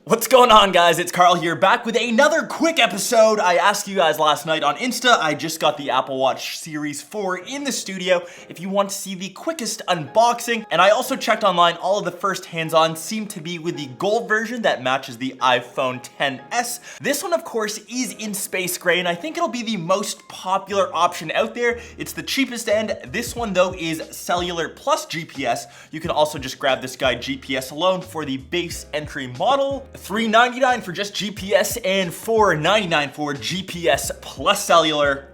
What's going on, guys? It's Karl here, back with another quick episode. I asked you guys last night on Insta. I just got the Apple Watch Series 4 in the studio if you want to see the quickest unboxing. And I also checked online, all of the first hands-on seem to be with the gold version that matches the iPhone XS. This one, of course, is in space gray, and I think it'll be the most popular option out there. It's the cheapest end. This one, though, is cellular plus GPS. You can also just grab this guy GPS alone for the base entry model. $399 for just GPS and $499 for GPS plus cellular.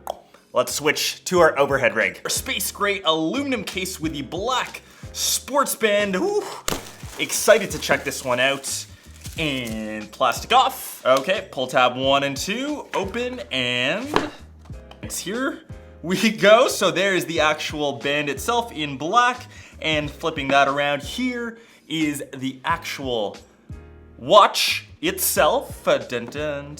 Let's switch to our overhead rig. Our space gray aluminum case with the black sports band. Ooh, excited to check this one out. And plastic off. Okay, pull tab 1 and 2, open, and it's here we go. So there's the actual band itself in black, and flipping that around, here is the actual watch itself. Dun dun.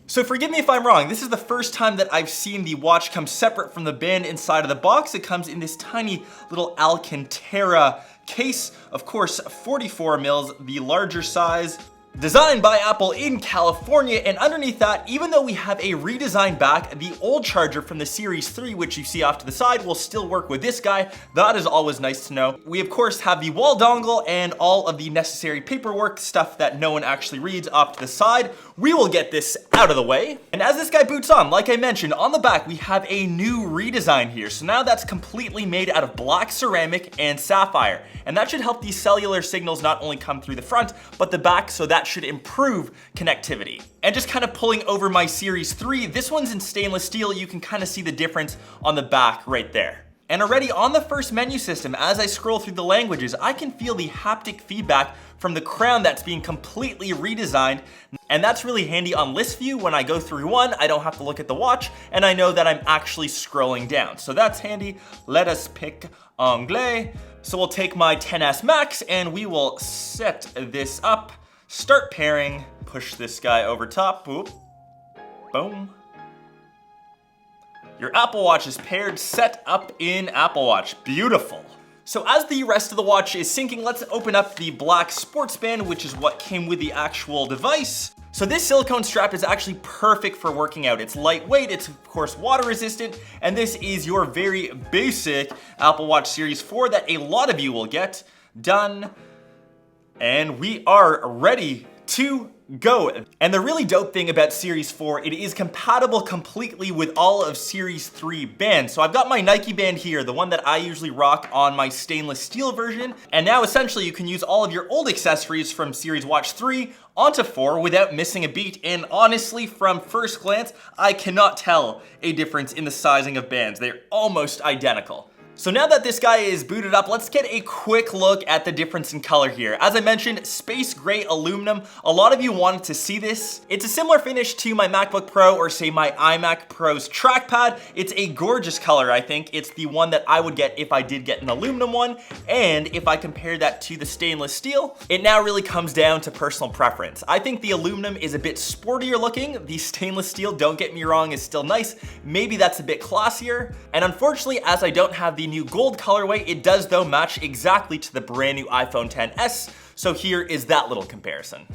So forgive me if I'm wrong, this is the first time that I've seen the watch come separate from the band inside of the box. It comes in this tiny little Alcantara case, of course 44 mils, the larger size. Designed by Apple in California, and underneath that, even though we have a redesigned back, the old charger from the Series 3, which you see off to the side, will still work with this guy. That is always nice to know. We of course have the wall dongle and all of the necessary paperwork, stuff that no one actually reads, off to the side. We will get this out of the way. And as this guy boots on, like I mentioned, on the back we have a new redesign here. So now that's completely made out of black ceramic and sapphire. And that should help these cellular signals not only come through the front, but the back, so that should improve connectivity. And just kind of pulling over my Series 3, this one's in stainless steel. You can kind of see the difference on the back right there. And already on the first menu system, as I scroll through the languages, I can feel the haptic feedback from the crown that's being completely redesigned. And that's really handy on list view. When I go through one, I don't have to look at the watch, and I know that I'm actually scrolling down. So that's handy. Let us pick Anglais. So we'll take my XS Max and we will set this up. Start pairing, push this guy over top, boop, boom. Your Apple Watch is paired, set up in Apple Watch, beautiful. So as the rest of the watch is syncing, let's open up the black sports band, which is what came with the actual device. So this silicone strap is actually perfect for working out. It's lightweight, it's of course water resistant, and this is your very basic Apple Watch Series 4 that a lot of you will get. Done. And we are ready to go. And the really dope thing about Series 4, it is compatible completely with all of Series 3 bands. So I've got my Nike band here, the one that I usually rock on my stainless steel version. And now essentially you can use all of your old accessories from Series Watch 3 onto 4 without missing a beat. And honestly, from first glance, I cannot tell a difference in the sizing of bands. They're almost identical. So now that this guy is booted up, let's get a quick look at the difference in color here. As I mentioned, space gray aluminum. A lot of you wanted to see this. It's a similar finish to my MacBook Pro or say my iMac Pro's trackpad. It's a gorgeous color, I think. It's the one that I would get if I did get an aluminum one. And if I compare that to the stainless steel, it now really comes down to personal preference. I think the aluminum is a bit sportier looking. The stainless steel, don't get me wrong, is still nice. Maybe that's a bit classier. And unfortunately, as I don't have the new gold colorway, it does though match exactly to the brand new iPhone XS. So here is that little comparison.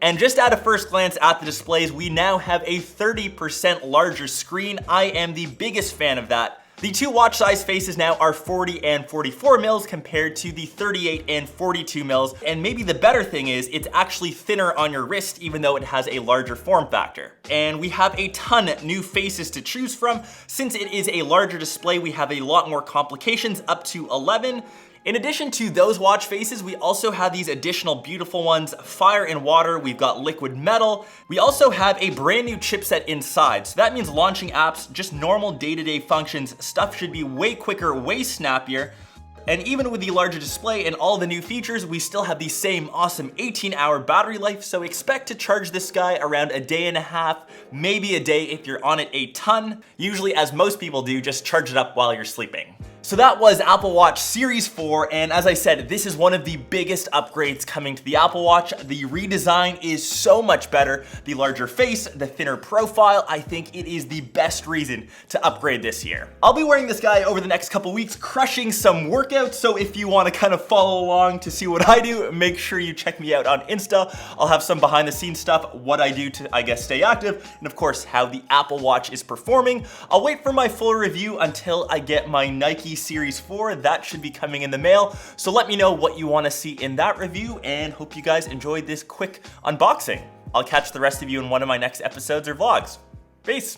And just at a first glance at the displays, we now have a 30% larger screen. I am the biggest fan of that. The two watch size faces now are 40 and 44 mils compared to the 38 and 42 mils. And maybe the better thing is it's actually thinner on your wrist, even though it has a larger form factor. And we have a ton new faces to choose from. Since it is a larger display, we have a lot more complications, up to 11. In addition to those watch faces, we also have these additional beautiful ones, fire and water, we've got liquid metal. We also have a brand new chipset inside. So that means launching apps, just normal day-to-day functions, stuff should be way quicker, way snappier. And even with the larger display and all the new features, we still have the same awesome 18-hour battery life, so expect to charge this guy around a day and a half, maybe a day if you're on it a ton. Usually, as most people do, just charge it up while you're sleeping. So that was Apple Watch Series 4, and as I said, this is one of the biggest upgrades coming to the Apple Watch. The redesign is so much better. The larger face, the thinner profile, I think it is the best reason to upgrade this year. I'll be wearing this guy over the next couple weeks, crushing some workouts, so if you want to kind of follow along to see what I do, make sure you check me out on Insta. I'll have some behind the scenes stuff, what I do to, I guess, stay active, and of course, how the Apple Watch is performing. I'll wait for my full review until I get my Nike Series 4. That should be coming in the mail. So let me know what you want to see in that review, and hope you guys enjoyed this quick unboxing. I'll catch the rest of you in one of my next episodes or vlogs. Peace.